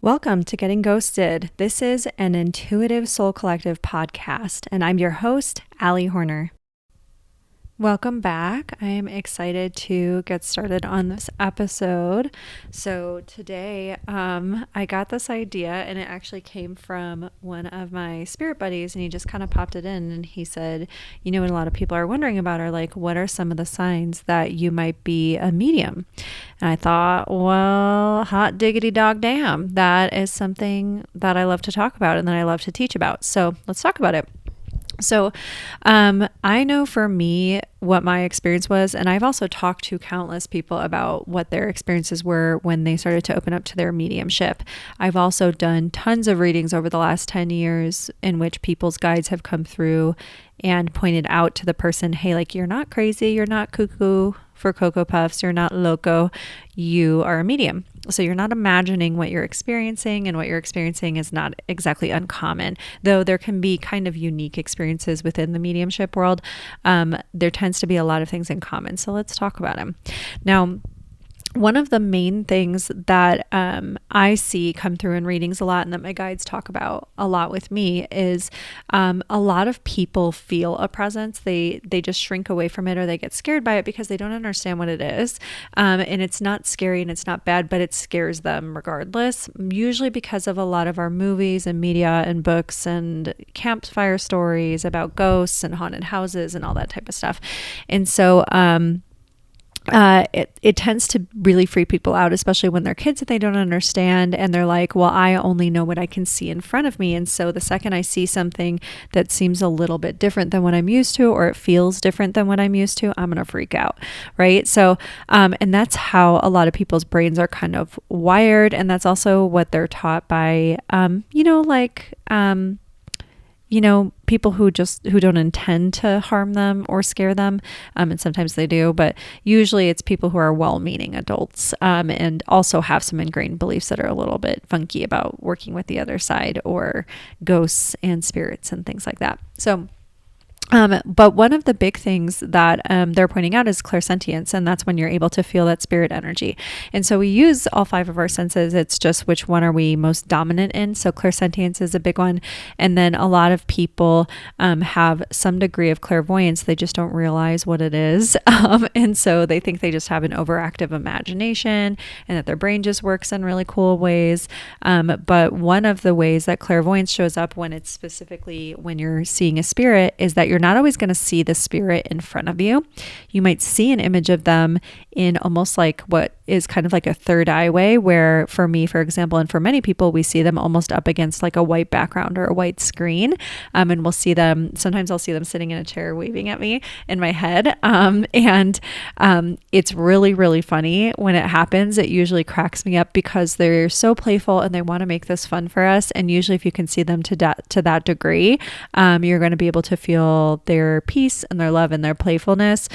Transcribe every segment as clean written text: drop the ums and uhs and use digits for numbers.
Welcome to Getting Ghosted. This is an Intuitive Soul Collective podcast, and I'm your host, Allie Horner. Welcome back. I am excited to get started on this episode. So today, I got this idea, and it actually came from one of my spirit buddies, and he just kind of popped it in, and he said, what a lot of people are wondering about are like, what are some of the signs that you might be a medium? And I thought, well, hot diggity dog damn, that is something that I love to talk about and that I love to teach about. So let's talk about it. So I know for me what my experience was, and I've also talked to countless people about what their experiences were when they started to open up to their mediumship. I've also done tons of readings over the last 10 years in which people's guides have come through and pointed out to the person, hey, like, you're not crazy, you're not cuckoo for Cocoa Puffs, you're not loco, you are a medium. So you're not imagining what you're experiencing, and what you're experiencing is not exactly uncommon, though there can be kind of unique experiences within the mediumship world. There tends to be a lot of things in common. So let's talk about them. Now, one of the main things that I see come through in readings a lot, and that my guides talk about a lot with me, is a lot of people feel a presence. They just shrink away from it, or they get scared by it because they don't understand what it is. And it's not scary and it's not bad, but it scares them regardless, usually because of a lot of our movies and media and books and campfire stories about ghosts and haunted houses and all that type of stuff. And so it tends to really freak people out, especially when they're kids that they don't understand, and they're like, well, I only know what I can see in front of me. And so the second I see something that seems a little bit different than what I'm used to, or it feels different than what I'm used to, I'm going to freak out. Right. So, and that's how a lot of people's brains are kind of wired. And that's also what they're taught by, people who don't intend to harm them or scare them. And sometimes they do, but usually it's people who are well-meaning adults, and also have some ingrained beliefs that are a little bit funky about working with the other side, or ghosts and spirits and things like that. So but one of the big things that they're pointing out is clairsentience, and that's when you're able to feel that spirit energy. And so we use all 5 of our senses. It's just which one are we most dominant in. So clairsentience is a big one. And then a lot of people have some degree of clairvoyance. They just don't realize what it is. And so they think they just have an overactive imagination and that their brain just works in really cool ways. But one of the ways that clairvoyance shows up when it's specifically when you're seeing a spirit is that you're not always going to see the spirit in front of you. You might see an image of them in almost like what is kind of like a third eye way, where for me, for example, and for many people, we see them almost up against like a white background or a white screen. And we'll see them, sometimes I'll see them sitting in a chair waving at me in my head. And it's really, really funny when it happens. It usually cracks me up because they're so playful and they want to make this fun for us. And usually if you can see them to that degree, you're going to be able to feel their peace and their love and their playfulness,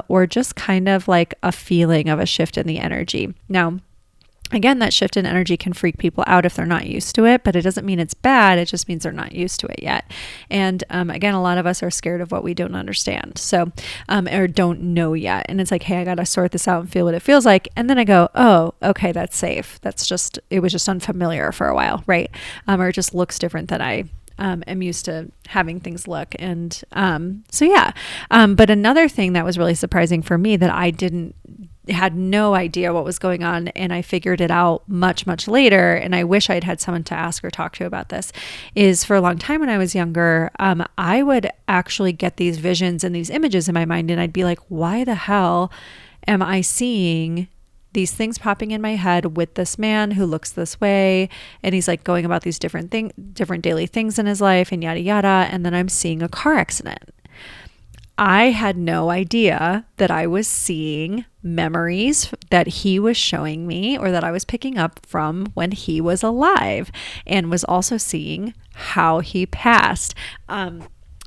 or just kind of like a feeling of a shift in the energy. Now, again, that shift in energy can freak people out if they're not used to it, but it doesn't mean it's bad. It just means they're not used to it yet. And again, a lot of us are scared of what we don't understand. So, or don't know yet. And it's like, hey, I got to sort this out and feel what it feels like. And then I go, oh, okay, that's safe. It was just unfamiliar for a while, right? Or it just looks different than I am used to having things look. And so yeah. But another thing that was really surprising for me that I had no idea what was going on, and I figured it out much, much later, and I wish I'd had someone to ask or talk to about this, is for a long time when I was younger, I would actually get these visions and these images in my mind, and I'd be like, why the hell am I seeing these things popping in my head with this man who looks this way, and he's like going about these different daily things in his life, and yada yada, and then I'm seeing a car accident. I had no idea that I was seeing memories that he was showing me, or that I was picking up from when he was alive, and was also seeing how he passed.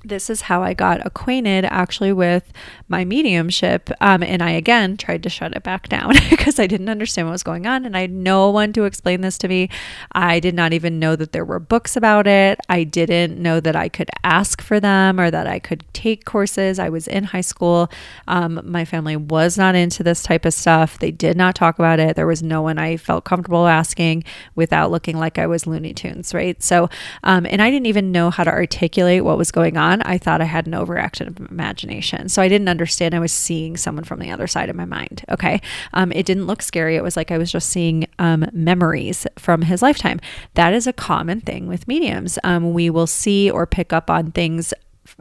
this is how I got acquainted actually with my mediumship. And I, again, tried to shut it back down because I didn't understand what was going on and I had no one to explain this to me. I did not even know that there were books about it. I didn't know that I could ask for them or that I could take courses. I was in high school. My family was not into this type of stuff. They did not talk about it. There was no one I felt comfortable asking without looking like I was Looney Tunes, right? So, and I didn't even know how to articulate what was going on. I thought I had an overactive imagination. So I didn't understand I was seeing someone from the other side of my mind. Okay. It didn't look scary. It was like I was just seeing memories from his lifetime. That is a common thing with mediums. We will see or pick up on things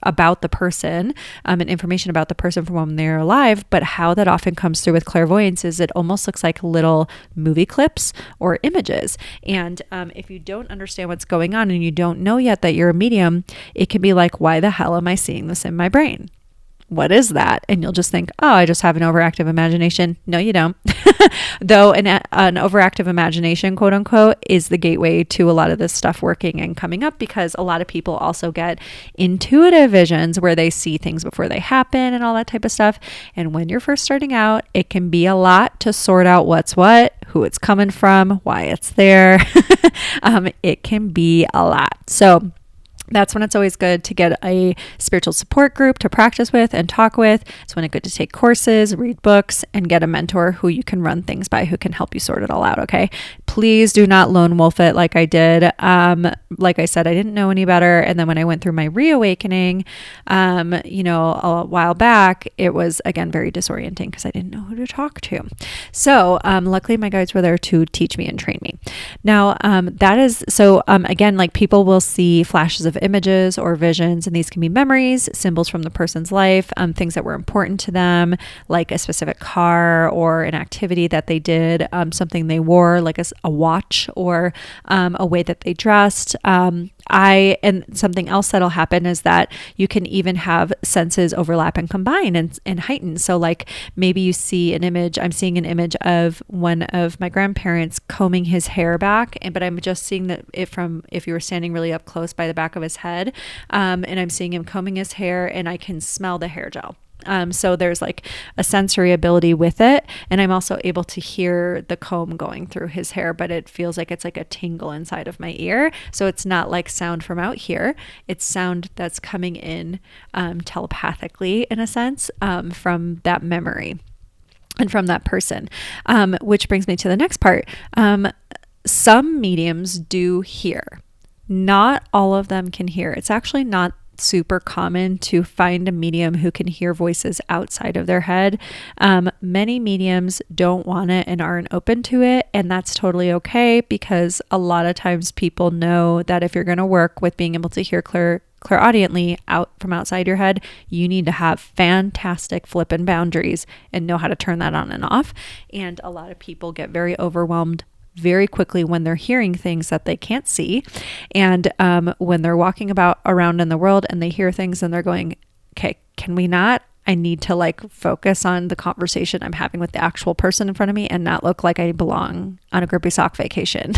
about the person and information about the person from when they're alive, but how that often comes through with clairvoyance is it almost looks like little movie clips or images. And if you don't understand what's going on and you don't know yet that you're a medium, it can be like, why the hell am I seeing this in my brain? What is that? And you'll just think, oh, I just have an overactive imagination. No, you don't. Though an overactive imagination, quote unquote, is the gateway to a lot of this stuff working and coming up, because a lot of people also get intuitive visions where they see things before they happen and all that type of stuff. And when you're first starting out, it can be a lot to sort out what's what, who it's coming from, why it's there. It can be a lot. So that's when it's always good to get a spiritual support group to practice with and talk with. It's when it's good to take courses, read books, and get a mentor who you can run things by, who can help you sort it all out, okay? Please do not lone wolf it like I did. Like I said, I didn't know any better. And then when I went through my reawakening, a while back, it was, again, very disorienting because I didn't know who to talk to. So luckily, my guides were there to teach me and train me. Now, again, like people will see flashes of images or visions, and these can be memories, symbols from the person's life, things that were important to them, like a specific car or an activity that they did, something they wore, like a watch, or a way that they dressed. And something else that'll happen is that you can even have senses overlap and combine and heighten. So like maybe you see an image, I'm seeing an image of one of my grandparents combing his hair back, but I'm just seeing that if you were standing really up close by the back of his head, and I'm seeing him combing his hair and I can smell the hair gel. So there's like a sensory ability with it. And I'm also able to hear the comb going through his hair, but it feels like it's like a tingle inside of my ear. So it's not like sound from out here. It's sound that's coming in telepathically, in a sense, from that memory and from that person, which brings me to the next part. Some mediums do hear. Not all of them can hear. It's actually not super common to find a medium who can hear voices outside of their head. Many mediums don't want it and aren't open to it, and that's totally okay, because a lot of times people know that if you're going to work with being able to hear clairaudiently out from outside your head, you need to have fantastic flippin' boundaries and know how to turn that on and off. And a lot of people get very overwhelmed very quickly when they're hearing things that they can't see. And when they're walking around in the world and they hear things and they're going, okay, can we not? I need to like focus on the conversation I'm having with the actual person in front of me and not look like I belong on a grippy sock vacation.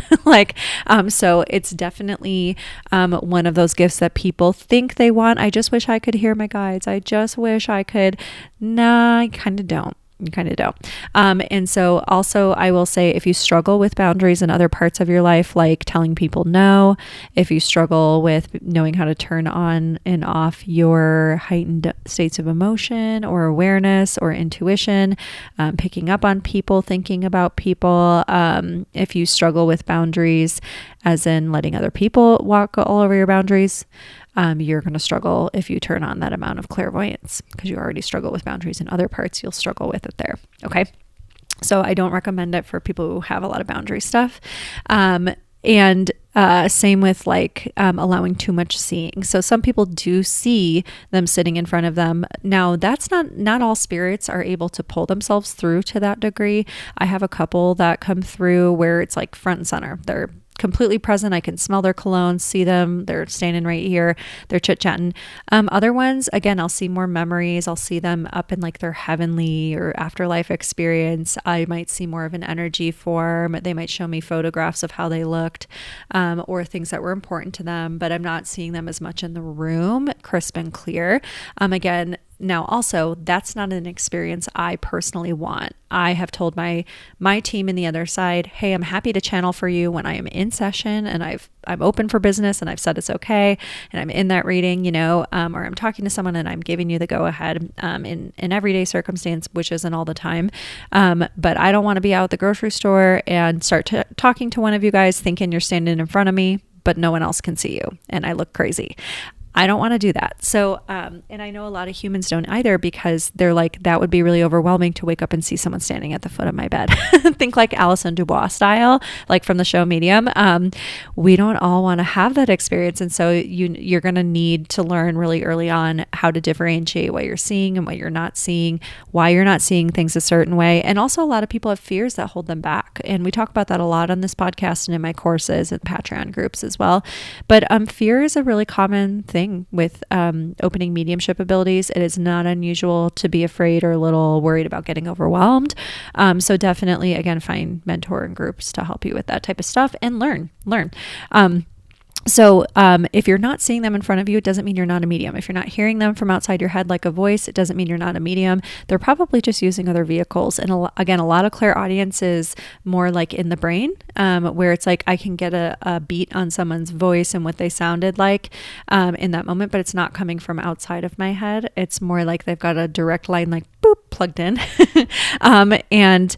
So it's definitely one of those gifts that people think they want. I just wish I could hear my guides. I just wish I could. Nah, I kind of don't. You kind of don't. And so also I will say, if you struggle with boundaries in other parts of your life, like telling people no, if you struggle with knowing how to turn on and off your heightened states of emotion or awareness or intuition, picking up on people, thinking about people, if you struggle with boundaries, as in letting other people walk all over your boundaries, you're going to struggle if you turn on that amount of clairvoyance, because you already struggle with boundaries in other parts. You'll struggle with it there. Okay. So I don't recommend it for people who have a lot of boundary stuff. And same with allowing too much seeing. So some people do see them sitting in front of them. Now that's not all spirits are able to pull themselves through to that degree. I have a couple that come through where it's like front and center. They're completely present. I can smell their cologne, see them. They're standing right here. They're chit-chatting. Other ones, again, I'll see more memories. I'll see them up in like their heavenly or afterlife experience. I might see more of an energy form. They might show me photographs of how they looked, or things that were important to them, but I'm not seeing them as much in the room, crisp and clear. Again, now also, that's not an experience I personally want. I have told my team in the other side, hey, I'm happy to channel for you when I am in session and I'm open for business and I've said it's okay and I'm in that reading, or I'm talking to someone and I'm giving you the go ahead in everyday circumstance, which isn't all the time. But I don't want to be out at the grocery store and start talking to one of you guys thinking you're standing in front of me, but no one else can see you and I look crazy. I don't want to do that. So, and I know a lot of humans don't either, because they're like, that would be really overwhelming to wake up and see someone standing at the foot of my bed. Think like Alison Dubois style, like from the show Medium. We don't all want to have that experience. And so you're going to need to learn really early on how to differentiate what you're seeing and what you're not seeing, why you're not seeing things a certain way. And also a lot of people have fears that hold them back. And we talk about that a lot on this podcast and in my courses and Patreon groups as well. But fear is a really common thing with opening mediumship abilities. It is not unusual to be afraid or a little worried about getting overwhelmed. So definitely, again, find mentor and groups to help you with that type of stuff and learn. So if you're not seeing them in front of you, it doesn't mean you're not a medium. If you're not hearing them from outside your head like a voice, it doesn't mean you're not a medium. They're probably just using other vehicles. And again, a lot of clairaudience is more like in the brain, where it's like I can get a beat on someone's voice and what they sounded like in that moment, but it's not coming from outside of my head. It's more like they've got a direct line, like boop, plugged in. And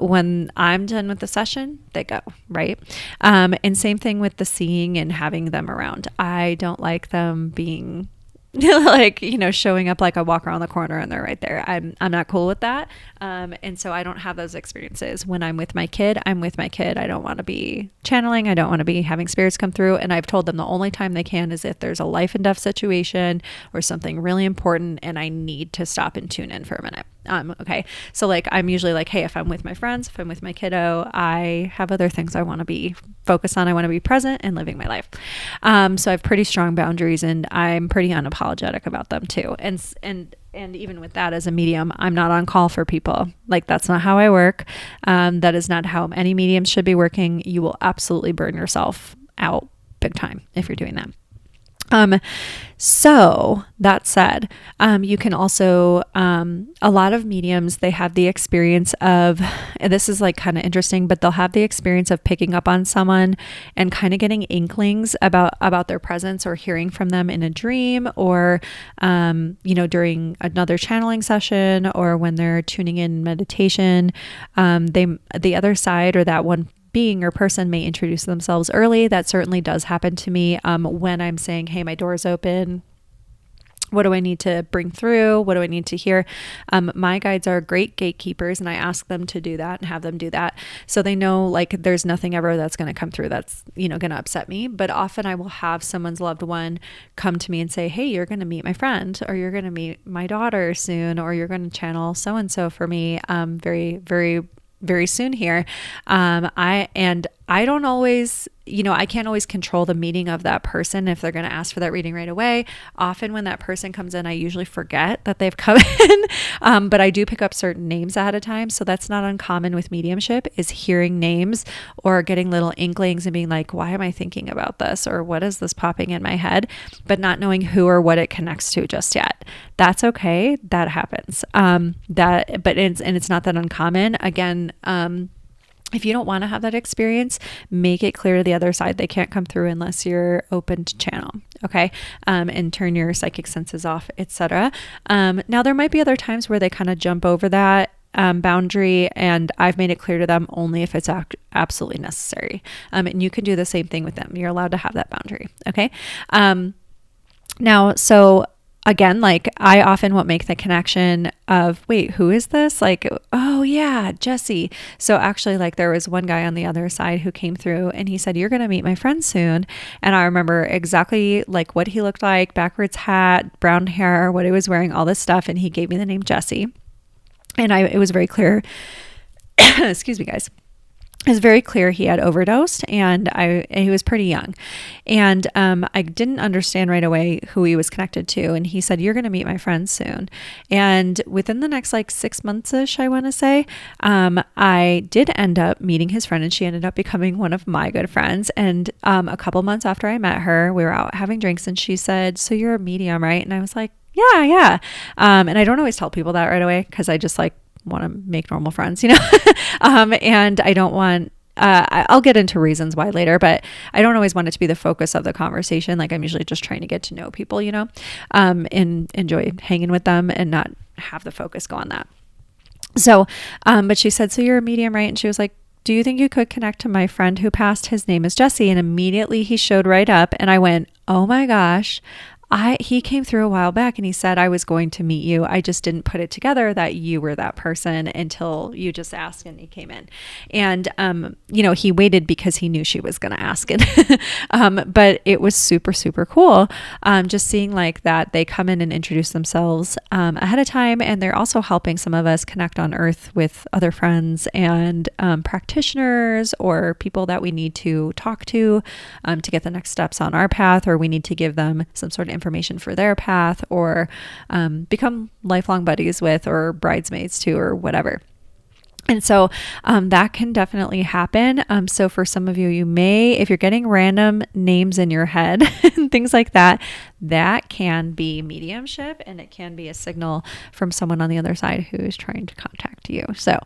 when I'm done with the session, they go, right? And same thing with the seeing and having them around. I don't like them being like, showing up like I walk around the corner and they're right there. I'm not cool with that. And so I don't have those experiences. When I'm with my kid, I'm with my kid. I don't want to be channeling. I don't want to be having spirits come through. And I've told them the only time they can is if there's a life and death situation or something really important and I need to stop and tune in for a minute. Okay. So like, I'm usually like, hey, if I'm with my friends, if I'm with my kiddo, I have other things I want to be focused on. I want to be present and living my life. So I have pretty strong boundaries and I'm pretty unapologetic about them too. And even with that, as a medium, I'm not on call for people. Like, that's not how I work. That is not how any mediums should be working. You will absolutely burn yourself out big time if you're doing that. So that said, you can also, a lot of mediums, they have the experience of, and this is like kind of interesting, but they'll have the experience of picking up on someone and kind of getting inklings about their presence or hearing from them in a dream or, during another channeling session or when they're tuning in meditation. The other side or that one being or person may introduce themselves early. That certainly does happen to me when I'm saying, hey, my door's open. What do I need to bring through? What do I need to hear? My guides are great gatekeepers and I ask them to do that and have them do that. So they know like there's nothing ever that's going to come through that's, going to upset me. But often I will have someone's loved one come to me and say, hey, you're going to meet my friend or you're going to meet my daughter soon or you're going to channel so-and-so for me very, very, very soon here. I don't always, I can't always control the meeting of that person if they're going to ask for that reading right away. Often when that person comes in, I usually forget that they've come in, but I do pick up certain names ahead of time. So that's not uncommon with mediumship, is hearing names or getting little inklings and being like, why am I thinking about this? Or what is this popping in my head? But not knowing who or what it connects to just yet. That's okay. That happens. It's not that uncommon. Again, if you don't want to have that experience, make it clear to the other side they can't come through unless you're open to channel, okay? And turn your psychic senses off, etc. Now, there might be other times where they kind of jump over that boundary, and I've made it clear to them only if it's absolutely necessary. And you can do the same thing with them. You're allowed to have that boundary, okay? Now, so again, like I often won't make the connection of, wait, who is this? Like, oh yeah, Jesse. So actually like there was one guy on the other side who came through and he said, you're going to meet my friend soon. And I remember exactly like what he looked like, backwards hat, brown hair, what he was wearing, all this stuff. And he gave me the name Jesse. And it was very clear, excuse me guys. It was very clear he had overdosed, and he was pretty young. And I didn't understand right away who he was connected to. And he said, "You're going to meet my friend soon." And within the next like 6 months-ish, I want to say, I did end up meeting his friend, and she ended up becoming one of my good friends. And a couple months after I met her, we were out having drinks, and she said, "So you're a medium, right?" And I was like, "Yeah, yeah." And I don't always tell people that right away, because I just like want to make normal friends, and I don't want, I'll get into reasons why later, but I don't always want it to be the focus of the conversation. Like, I'm usually just trying to get to know people, and enjoy hanging with them and not have the focus go on that. So, but she said, "So you're a medium, right?" And she was like, "Do you think you could connect to my friend who passed? His name is Jesse." And immediately he showed right up, and I went, "Oh my gosh. He came through a while back, and he said I was going to meet you. I just didn't put it together that you were that person until you just asked and he came in." And, he waited because he knew she was going to ask it. But it was super, super cool. Just seeing like that they come in and introduce themselves ahead of time. And they're also helping some of us connect on earth with other friends and practitioners or people that we need to talk to get the next steps on our path, or we need to give them some sort of information for their path, or become lifelong buddies with, or bridesmaids to, or whatever. And so that can definitely happen. So for some of you, you may, if you're getting random names in your head and things like that, that can be mediumship, and it can be a signal from someone on the other side who is trying to contact you. So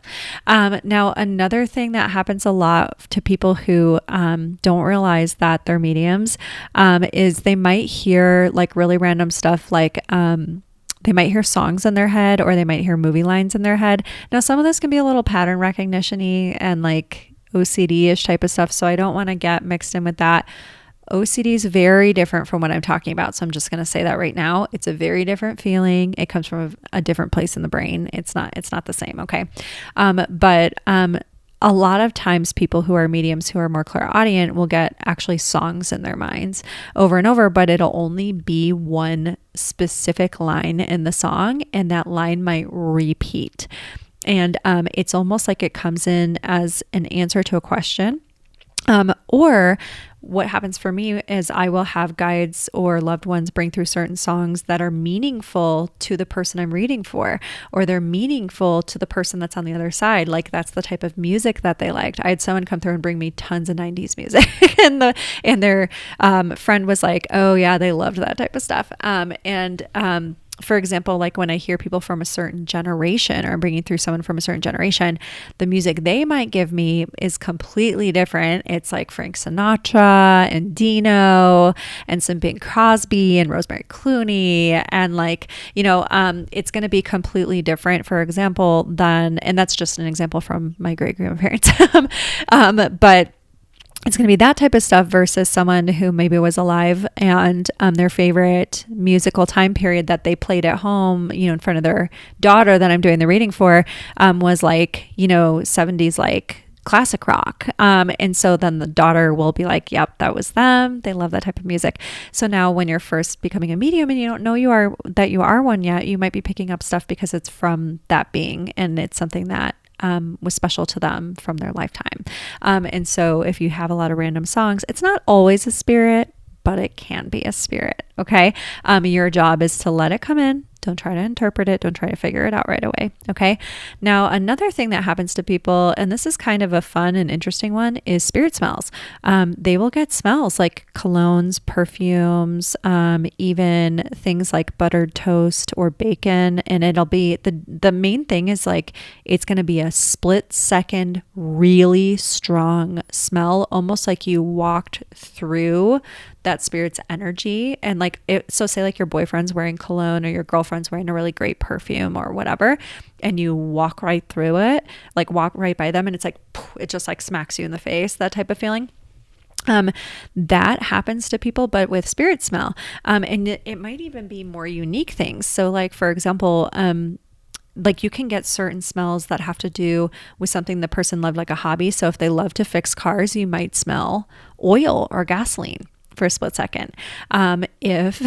now another thing that happens a lot to people who don't realize that they're mediums is they might hear like really random stuff, like they might hear songs in their head, or they might hear movie lines in their head. Now, some of this can be a little pattern recognition-y and like OCD-ish type of stuff, so I don't want to get mixed in with that. OCD is very different from what I'm talking about, so I'm just going to say that right now. It's a very different feeling. It comes from a different place in the brain. It's not the same, okay? But a lot of times people who are mediums who are more clairaudient will get actually songs in their minds over and over, but it'll only be one specific line in the song, and that line might repeat. And it's almost like it comes in as an answer to a question. Or what happens for me is I will have guides or loved ones bring through certain songs that are meaningful to the person I'm reading for, or they're meaningful to the person that's on the other side. Like, that's the type of music that they liked. I had someone come through and bring me tons of 90s music and their friend was like, "Oh yeah, they loved that type of stuff." For example, like when I hear people from a certain generation, or I'm bringing through someone from a certain generation, the music they might give me is completely different. It's like Frank Sinatra and Dino and some Bing Crosby and Rosemary Clooney. And like, it's going to be completely different, for example, and that's just an example from my great grandparents. But it's going to be that type of stuff versus someone who maybe was alive and their favorite musical time period that they played at home, in front of their daughter that I'm doing the reading for, was like, 70s, like classic rock. And so then the daughter will be like, "Yep, that was them. They love that type of music." So now when you're first becoming a medium and you don't know you are one yet, you might be picking up stuff because it's from that being, and it's something that was special to them from their lifetime. And so if you have a lot of random songs, it's not always a spirit, but it can be a spirit. Okay. Your job is to let it come in. Don't try to interpret it. Don't try to figure it out right away. Okay. Now, another thing that happens to people, and this is kind of a fun and interesting one, is spirit smells. They will get smells like colognes, perfumes, even things like buttered toast or bacon. And it'll be the main thing is like, it's going to be a split second, really strong smell, almost like you walked through that spirit's energy. And like so say like your boyfriend's wearing cologne, or your girlfriend's wearing a really great perfume or whatever, and you walk right through it, like walk right by them, and it's like it just like smacks you in the face, that type of feeling. That happens to people, but with spirit smell. And it might even be more unique things. So like, for example, like you can get certain smells that have to do with something the person loved, like a hobby. So if they love to fix cars, you might smell oil or gasoline for a split second. If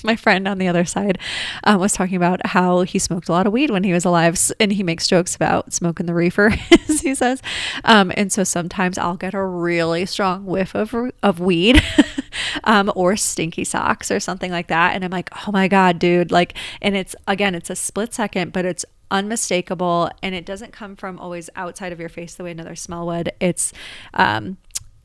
My friend on the other side was talking about how he smoked a lot of weed when he was alive, and he makes jokes about smoking the reefer, as he says. And so sometimes I'll get a really strong whiff of weed or stinky socks or something like that. And I'm like, oh my God, dude. Like, and it's a split second, but it's unmistakable, and it doesn't come from always outside of your face the way another smell would.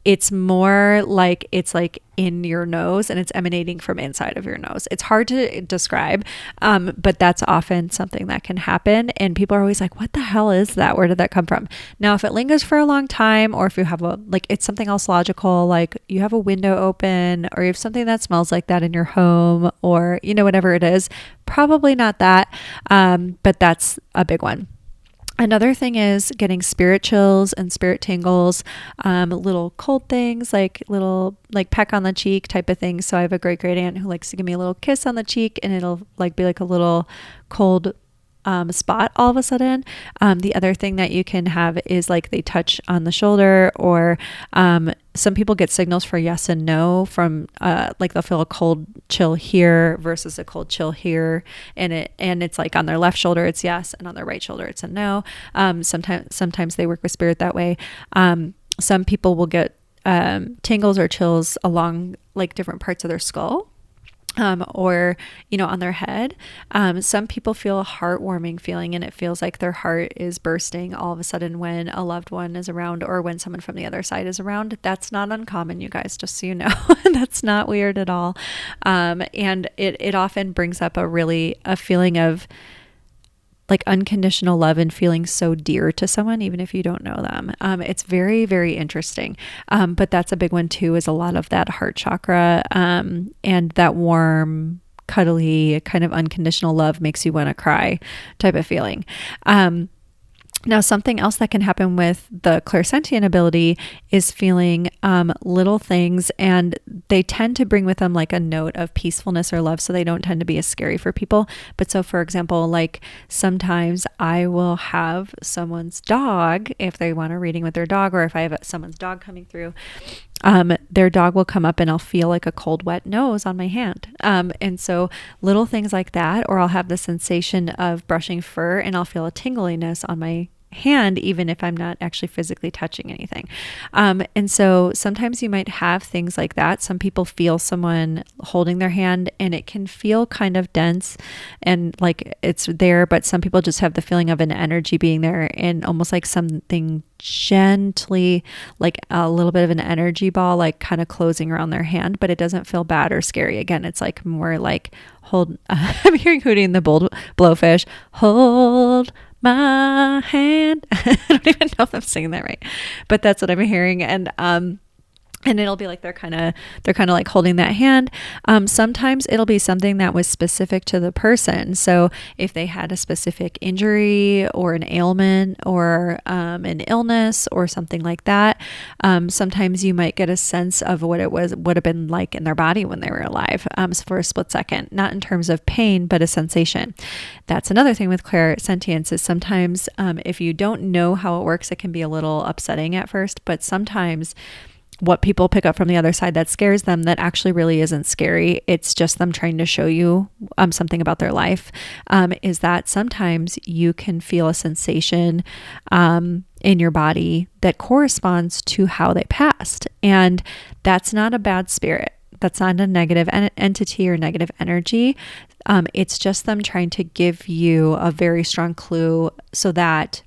It's more like it's like in your nose, and it's emanating from inside of your nose. It's hard to describe, but that's often something that can happen. And people are always like, what the hell is that? Where did that come from? Now, if it lingers for a long time, or if you have it's something else logical, like you have a window open, or you have something that smells like that in your home, or, whatever it is, probably not that. But that's a big one. Another thing is getting spirit chills and spirit tingles, little cold things, like little peck on the cheek type of things. So I have a great aunt who likes to give me a little kiss on the cheek, and it'll be like a little cold spot all of a sudden. The other thing that you can have is like they touch on the shoulder, or some people get signals for yes and no from they'll feel a cold chill here versus a cold chill here, and it's like on their left shoulder it's yes, and on their right shoulder it's a no. Sometimes they work with spirit that way. Some people will get tingles or chills along like different parts of their skull. Or, on their head. Some people feel a heartwarming feeling, and it feels like their heart is bursting all of a sudden when a loved one is around, or when someone from the other side is around. That's not uncommon, you guys, just so you know. That's not weird at all. And it often brings up a feeling of like unconditional love and feeling so dear to someone, even if you don't know them. It's very, very interesting. But that's a big one too, is a lot of that heart chakra, and that warm, cuddly kind of unconditional love makes you want to cry type of feeling. Now, something else that can happen with the clairsentient ability is feeling little things, and they tend to bring with them like a note of peacefulness or love, so they don't tend to be as scary for people. But so, for example, like sometimes I will have someone's dog, if they want a reading with their dog, or if I have someone's dog coming through, their dog will come up and I'll feel like a cold, wet nose on my hand. And so little things like that, or I'll have the sensation of brushing fur and I'll feel a tingliness on my hand, even if I'm not actually physically touching anything. And so sometimes you might have things like that. Some people feel someone holding their hand and it can feel kind of dense and like it's there, but some people just have the feeling of an energy being there, and almost like something gently, like a little bit of an energy ball, like kind of closing around their hand, but it doesn't feel bad or scary. Again, it's like more like hold, I'm hearing Hootie and the Blowfish, hold my hand. I don't even know if I'm saying that right, but that's what I'm hearing. And it'll be like they're kind of like holding that hand. Sometimes it'll be something that was specific to the person. So if they had a specific injury or an ailment or an illness or something like that, sometimes you might get a sense of what it would have been like in their body when they were alive, so for a split second, not in terms of pain, but a sensation. That's another thing with clairsentience, is sometimes if you don't know how it works, it can be a little upsetting at first, but sometimes what people pick up from the other side that scares them, that actually really isn't scary. It's just them trying to show you something about their life, is that sometimes you can feel a sensation in your body that corresponds to how they passed. And that's not a bad spirit. That's not a negative entity or negative energy. It's just them trying to give you a very strong clue so that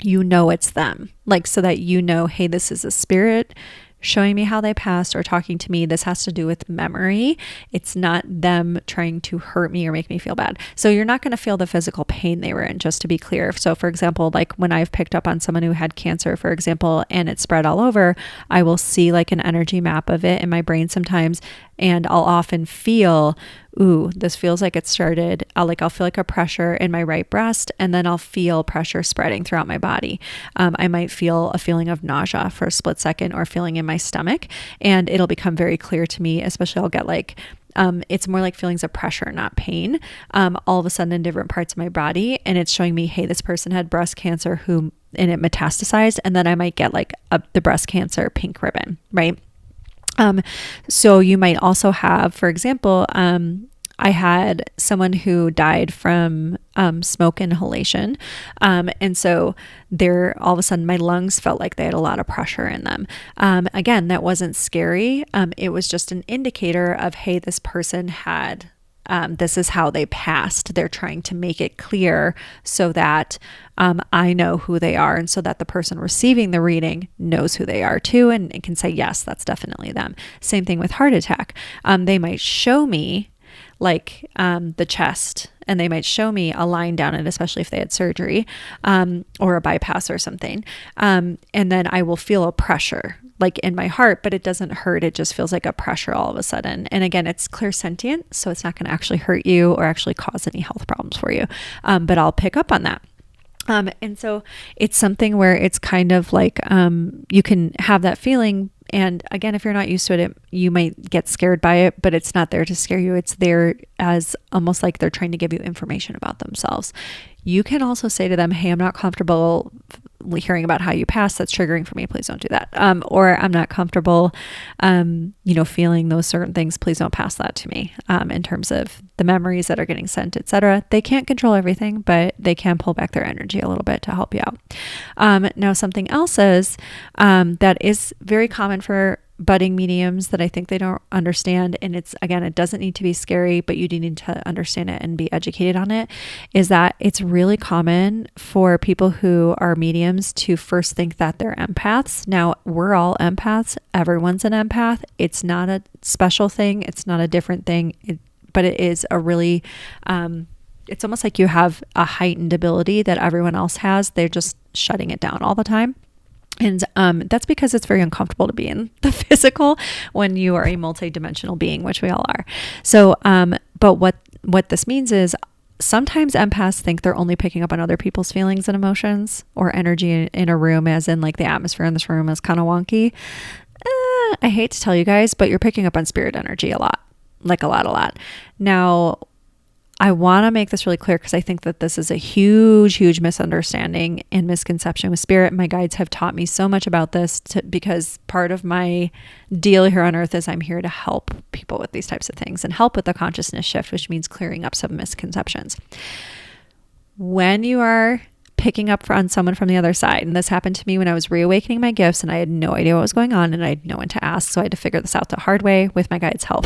you know it's them. Like, so that you know, hey, this is a spirit showing me how they passed or talking to me. This has to do with memory. It's not them trying to hurt me or make me feel bad. So you're not going to feel the physical pain they were in, just to be clear. So for example, like when I've picked up on someone who had cancer, for example, and it spread all over, I will see like an energy map of it in my brain sometimes. And I'll often feel, ooh, this feels like it started, I'll feel like a pressure in my right breast, and then I'll feel pressure spreading throughout my body. I might feel a feeling of nausea for a split second, or feeling in my stomach, and it'll become very clear to me, especially I'll get like, it's more like feelings of pressure, not pain, all of a sudden in different parts of my body. And it's showing me, hey, this person had breast cancer and it metastasized. And then I might get like the breast cancer pink ribbon, right? So you might also have, for example, I had someone who died from smoke inhalation. And so there, all of a sudden, my lungs felt like they had a lot of pressure in them. Again, that wasn't scary. It was just an indicator of, hey, this person had, this is how they passed. They're trying to make it clear so that I know who they are, and so that the person receiving the reading knows who they are too, and can say, yes, that's definitely them. Same thing with heart attack. They might show me like the chest, and they might show me a line down it, especially if they had surgery or a bypass or something. And then I will feel a pressure like in my heart, but it doesn't hurt. It just feels like a pressure all of a sudden. And again, it's clairsentient, so it's not going to actually hurt you or actually cause any health problems for you. But I'll pick up on that. And so it's something where it's kind of like you can have that feeling. And again, if you're not used to it, you might get scared by it, but it's not there to scare you. It's there as almost like they're trying to give you information about themselves. You can also say to them, hey, I'm not comfortable hearing about how you passed. That's triggering for me. Please don't do that. Or I'm not comfortable, feeling those certain things. Please don't pass that to me. In terms of the memories that are getting sent, etc. They can't control everything, but they can pull back their energy a little bit to help you out. Now, something else is that is very common for budding mediums that I think they don't understand. And it's, again, it doesn't need to be scary, but you do need to understand it and be educated on it, is that it's really common for people who are mediums to first think that they're empaths. Now, we're all empaths. Everyone's an empath. It's not a special thing. It's not a different thing, but it is a really, it's almost like you have a heightened ability that everyone else has. They're just shutting it down all the time. And that's because it's very uncomfortable to be in the physical when you are a multidimensional being, which we all are. So, but what this means is sometimes empaths think they're only picking up on other people's feelings and emotions or energy in a room, as in like the atmosphere in this room is kind of wonky. I hate to tell you guys, but you're picking up on spirit energy a lot, like a lot. Now, I want to make this really clear because I think that this is a huge misunderstanding and misconception with spirit. My guides have taught me so much about this because part of my deal here on earth is I'm here to help people with these types of things and help with the consciousness shift, which means clearing up some misconceptions. When you are picking up on someone from the other side, and this happened to me when I was reawakening my gifts and I had no idea what was going on and I had no one to ask, so I had to figure this out the hard way with my guides' help.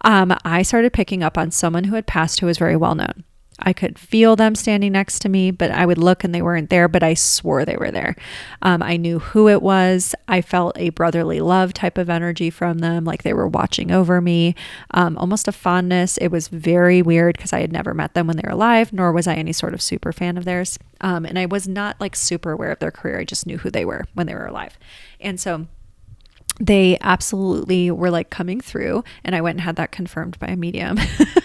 I started picking up on someone who had passed who was very well known. I could feel them standing next to me, but I would look and they weren't there, but I swore they were there. I knew who it was. I felt a brotherly love type of energy from them, like they were watching over me, almost a fondness. It was very weird because I had never met them when they were alive, nor was I any sort of super fan of theirs. And I was not like super aware of their career. I just knew who they were when they were alive. And so they absolutely were like coming through, and I went and had that confirmed by a medium.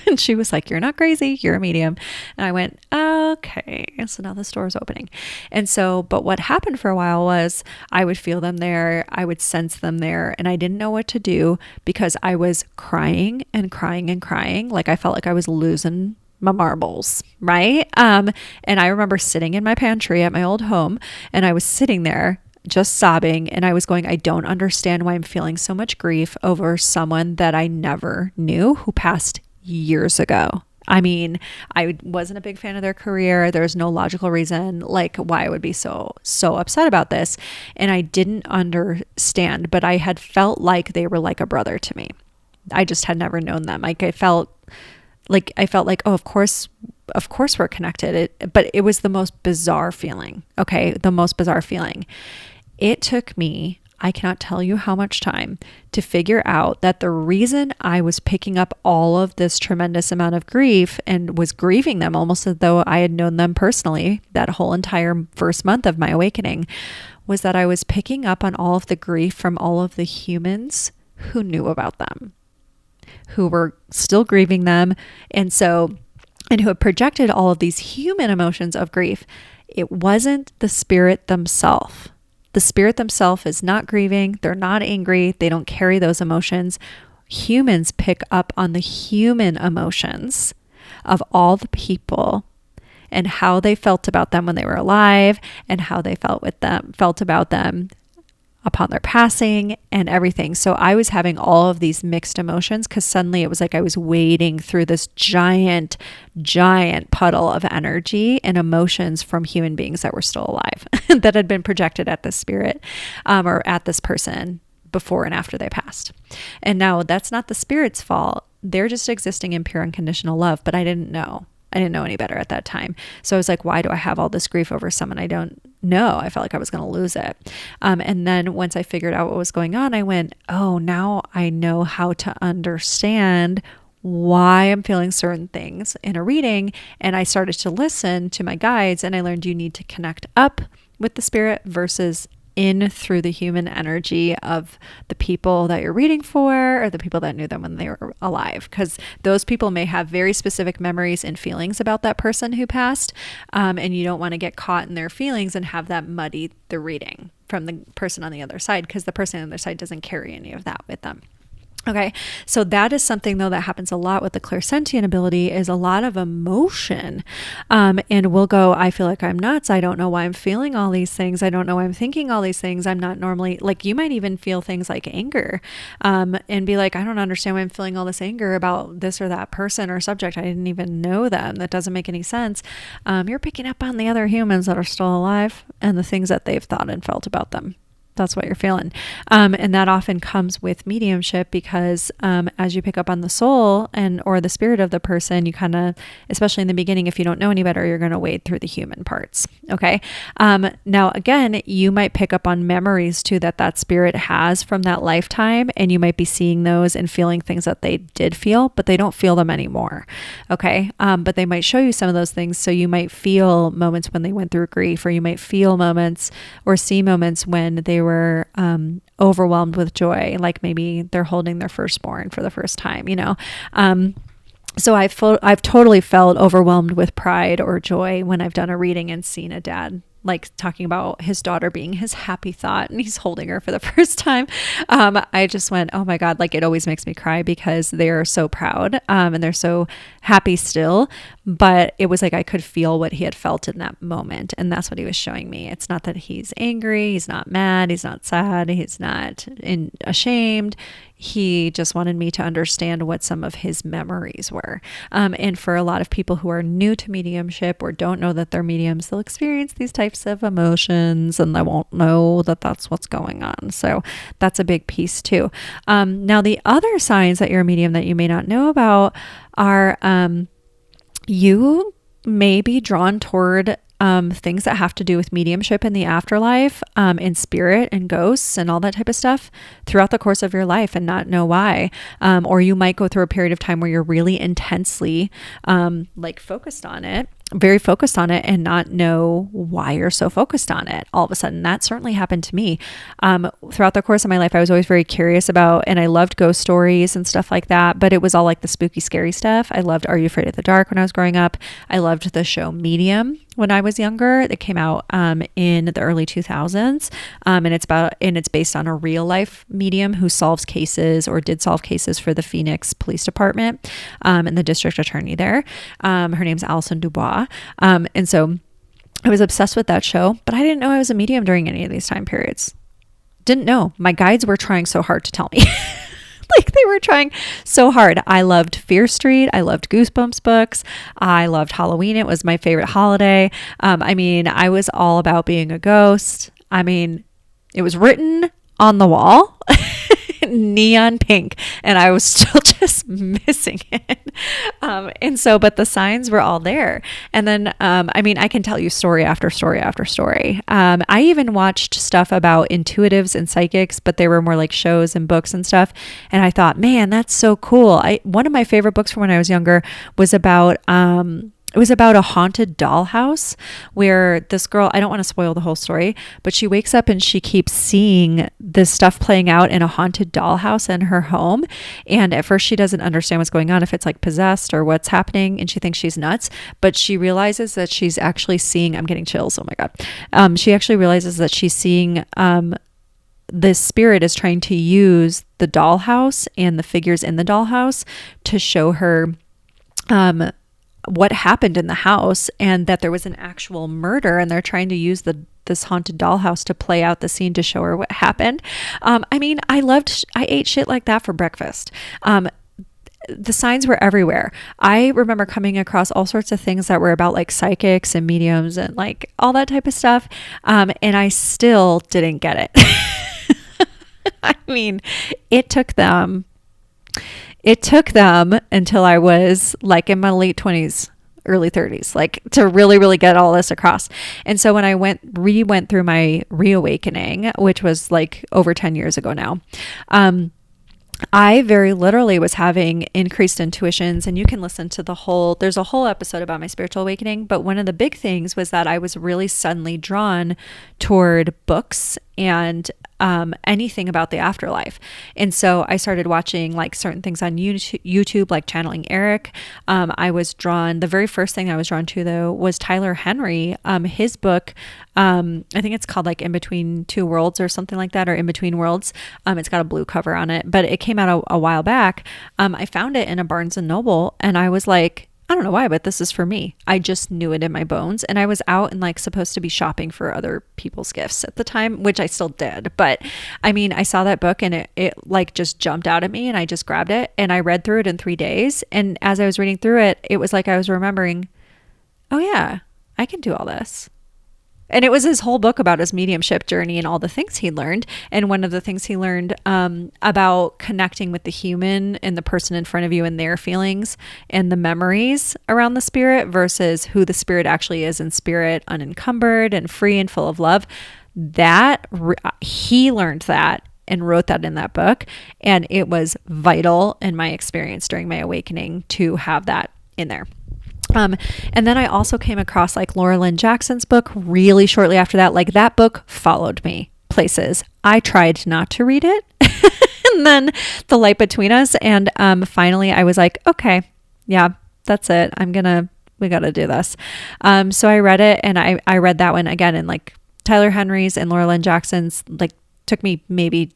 And she was like, you're not crazy, you're a medium. And I went, okay. So now the store is opening. And so, but what happened for a while was I would feel them there, I would sense them there, and I didn't know what to do because I was crying and crying and crying. Like I felt like I was losing my marbles, right? And I remember sitting in my pantry at my old home, and I was sitting there just sobbing, and I was going, I don't understand why I'm feeling so much grief over someone that I never knew who passed years ago. I mean, I wasn't a big fan of their career. There's no logical reason like why I would be so upset about this. And I didn't understand, but I had felt like they were like a brother to me. I just had never known them. Like I felt like, oh, of course we're connected. But it was the most bizarre feeling. Okay. The most bizarre feeling. It took me, I cannot tell you how much time to figure out that the reason I was picking up all of this tremendous amount of grief and was grieving them almost as though I had known them personally that whole entire first month of my awakening was that I was picking up on all of the grief from all of the humans who knew about them, who were still grieving them. And who had projected all of these human emotions of grief. It wasn't the spirit themselves. The spirit themselves is not grieving. They're not angry. They don't carry those emotions. Humans pick up on the human emotions of all the people and how they felt about them when they were alive and how they felt about them upon their passing and everything. So I was having all of these mixed emotions because suddenly it was like I was wading through this giant puddle of energy and emotions from human beings that were still alive that had been projected at this spirit or at this person before and after they passed. And now that's not the spirit's fault. They're just existing in pure unconditional love, but I didn't know. I didn't know any better at that time. So I was like, why do I have all this grief over someone I don't know? I felt like I was going to lose it. And then once I figured out what was going on, I went, oh, now I know how to understand why I'm feeling certain things in a reading. And I started to listen to my guides, and I learned you need to connect up with the spirit versus in through the human energy of the people that you're reading for or the people that knew them when they were alive, because those people may have very specific memories and feelings about that person who passed, and you don't want to get caught in their feelings and have that muddy the reading from the person on the other side, because the person on the other side doesn't carry any of that with them. Okay, so that is something though that happens a lot with the clairsentient ability, is a lot of emotion. And we'll go, I feel like I'm nuts. I don't know why I'm feeling all these things. I don't know why I'm thinking all these things. I'm not normally, like, you might even feel things like anger, and be like, I don't understand why I'm feeling all this anger about this or that person or subject. I didn't even know them. That doesn't make any sense. You're picking up on the other humans that are still alive and the things that they've thought and felt about them. That's what you're feeling. And that often comes with mediumship, because as you pick up on the soul or the spirit of the person, you kind of, especially in the beginning, if you don't know any better, you're going to wade through the human parts. Okay. Now, again, you might pick up on memories too that spirit has from that lifetime, and you might be seeing those and feeling things that they did feel, but they don't feel them anymore. Okay. But they might show you some of those things. So you might feel moments when they went through grief, or you might feel moments or see moments when they were overwhelmed with joy, like maybe they're holding their firstborn for the first time, so I've totally felt overwhelmed with pride or joy when I've done a reading and seen a dad like talking about his daughter being his happy thought, and he's holding her for the first time. I just went, oh my God, like, it always makes me cry because they're so proud, and they're so happy still. But it was like I could feel what he had felt in that moment. And that's what he was showing me. It's not that he's angry, he's not mad, he's not sad, he's not ashamed. He just wanted me to understand what some of his memories were. And for a lot of people who are new to mediumship or don't know that they're mediums, they'll experience these types of emotions and they won't know that that's what's going on. So that's a big piece too. Now, the other signs that you're a medium that you may not know about are you may be drawn toward things that have to do with mediumship in the afterlife, in spirit and ghosts and all that type of stuff throughout the course of your life and not know why. Or you might go through a period of time where you're really intensely focused on it, very focused on it, and not know why you're so focused on it all of a sudden. That certainly happened to me. Throughout the course of my life, I was always very curious about, and I loved ghost stories and stuff like that, but it was all like the spooky, scary stuff. I loved Are You Afraid of the Dark when I was growing up. I loved the show Medium when I was younger. It came out in the early 2000s, and it's based on a real life medium who solves cases or did solve cases for the Phoenix Police Department and the district attorney there. Her name's Alison Dubois. And so I was obsessed with that show, but I didn't know I was a medium during any of these time periods. Didn't know. My guides were trying so hard to tell me. Like, they were trying so hard. I loved Fear Street. I loved Goosebumps books. I loved Halloween. It was my favorite holiday. I was all about being a ghost. It was written on the wall, neon pink, and I was still just missing it. But the signs were all there. And then, I can tell you story after story after story. I even watched stuff about intuitives and psychics, but they were more like shows and books and stuff. And I thought, man, that's so cool. One of my favorite books from when I was younger was about, it was about a haunted dollhouse where this girl, I don't want to spoil the whole story, but she wakes up and she keeps seeing this stuff playing out in a haunted dollhouse in her home. And at first she doesn't understand what's going on, if it's like possessed or what's happening. And she thinks she's nuts, but she realizes that she's actually seeing, I'm getting chills. Oh my God. She actually realizes that she's seeing, this spirit is trying to use the dollhouse and the figures in the dollhouse to show her, what happened in the house and that there was an actual murder, and they're trying to use this haunted dollhouse to play out the scene to show her what happened. I mean, I ate shit like that for breakfast. The signs were everywhere. I remember coming across all sorts of things that were about like psychics and mediums and like all that type of stuff. And I still didn't get it. I mean, it took them until I was like in my late 20s, early 30s, like to really, really get all this across. And so when I went through my reawakening, which was like over 10 years ago now, I very literally was having increased intuitions, and you can listen to there's a whole episode about my spiritual awakening. But one of the big things was that I was really suddenly drawn toward books and anything about the afterlife. And so I started watching like certain things on YouTube, like Channeling Eric. The very first thing I was drawn to though was Tyler Henry. His book, I think it's called like In Between Two Worlds or something like that, or In Between Worlds. It's got a blue cover on it, but it came out a while back. I found it in a Barnes and Noble, and I was like, I don't know why, but this is for me. I just knew it in my bones. And I was out and like supposed to be shopping for other people's gifts at the time, which I still did. But I mean, I saw that book and it like just jumped out at me, and I just grabbed it and I read through it in 3 days. And as I was reading through it, it was like I was remembering, oh yeah, I can do all this. And it was his whole book about his mediumship journey and all the things he learned. And one of the things he learned about connecting with the human and the person in front of you and their feelings and the memories around the spirit versus who the spirit actually is in spirit, unencumbered and free and full of love. He learned that and wrote that in that book. And it was vital in my experience during my awakening to have that in there. And then I also came across like Laura Lynn Jackson's book really shortly after that. Like that book followed me places. I tried not to read it. And then The Light Between Us. And finally I was like, okay, yeah, that's it. We got to do this. So I read it, and I read that one again, and like Tyler Henry's and Laura Lynn Jackson's like took me maybe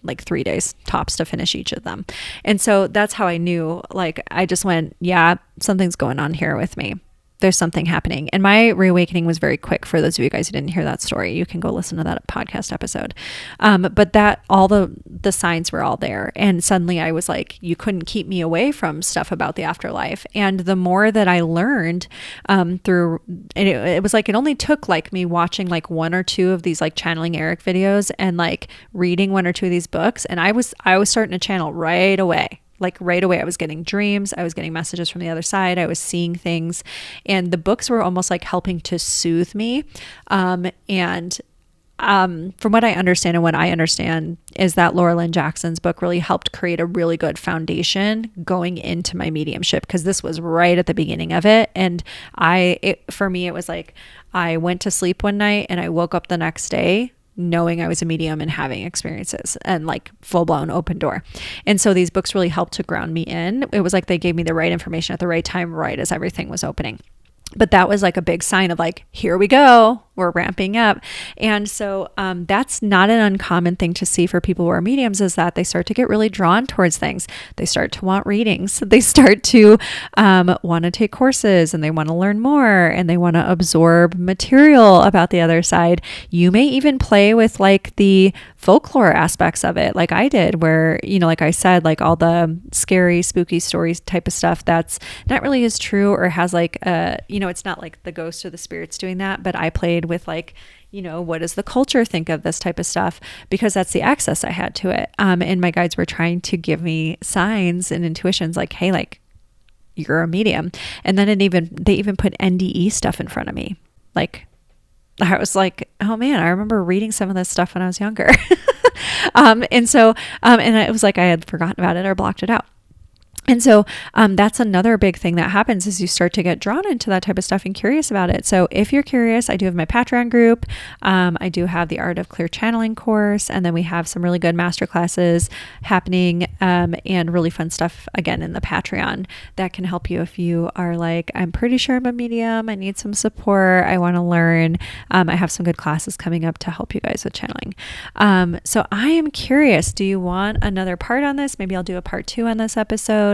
like 3 days tops to finish each of them. And so that's how I knew, like, I just went, yeah, something's going on here with me. There's something happening. And my reawakening was very quick. For those of you guys who didn't hear that story, you can go listen to that podcast episode. But that all the signs were all there. And suddenly I was like, you couldn't keep me away from stuff about the afterlife. And the more that I learned it was like, it only took like me watching like 1 or 2 of these like Channeling Eric videos and like reading 1 or 2 of these books. And I was starting to channel right away. Like right away, I was getting dreams. I was getting messages from the other side. I was seeing things, and the books were almost like helping to soothe me. From what I understand, and what I understand is that Laura Lynn Jackson's book really helped create a really good foundation going into my mediumship, because this was right at the beginning of it. And for me, it was like I went to sleep one night and I woke up the next day knowing I was a medium and having experiences, and like full blown open door. And so these books really helped to ground me in. It was like they gave me the right information at the right time, right as everything was opening. But that was like a big sign of like, here we go, we're ramping up. And so that's not an uncommon thing to see for people who are mediums, is that they start to get really drawn towards things. They start to want readings. They start to want to take courses, and they want to learn more, and they want to absorb material about the other side. You may even play with like the folklore aspects of it, like I did, where, you know, like I said, like all the scary, spooky stories type of stuff that's not really as true, or has like it's not like the ghosts or the spirits doing that, but I played with like, you know, what does the culture think of this type of stuff? Because that's the access I had to it. And my guides were trying to give me signs and intuitions like, hey, like, you're a medium. And then they even put NDE stuff in front of me. Like, I was like, oh man, I remember reading some of this stuff when I was younger. And it was like I had forgotten about it or blocked it out. And so that's another big thing that happens, is you start to get drawn into that type of stuff and curious about it. So if you're curious, I do have my Patreon group. I do have the Art of Clear Channeling course. And then we have some really good masterclasses happening and really fun stuff, again, in the Patreon that can help you if you are like, I'm pretty sure I'm a medium. I need some support. I want to learn. I have some good classes coming up to help you guys with channeling. So I am curious, do you want another part on this? Maybe I'll do a part 2 on this episode.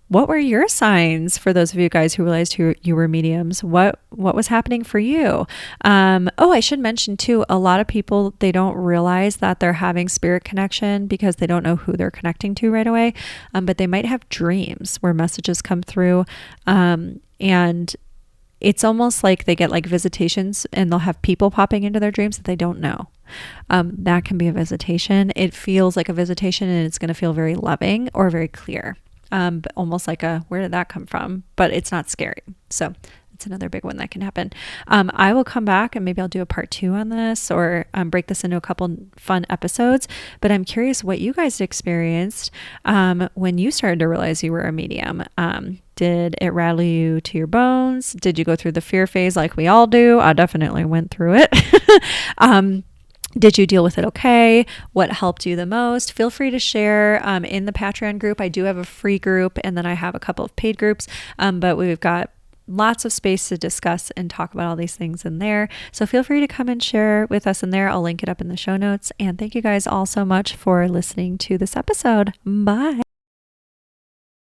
what were your signs for those of you guys who realized you were mediums? What was happening for you? Oh, I should mention too, a lot of people, they don't realize that they're having spirit connection because they don't know who they're connecting to right away. But they might have dreams where messages come through. And it's almost like they get like visitations and they'll have people popping into their dreams that they don't know. That can be a visitation. It feels like a visitation and it's going to feel very loving or very clear. But almost like where did that come from? But it's not scary. So it's another big one that can happen. I will come back and maybe I'll do a part 2 on this or break this into a couple fun episodes. But I'm curious what you guys experienced when you started to realize you were a medium. Did it rattle you to your bones? Did you go through the fear phase like we all do? I definitely went through it. Did you deal with it okay? What helped you the most? Feel free to share in the Patreon group. I do have a free group and then I have a couple of paid groups, but we've got lots of space to discuss and talk about all these things in there. So feel free to come and share with us in there. I'll link it up in the show notes. And thank you guys all so much for listening to this episode. Bye.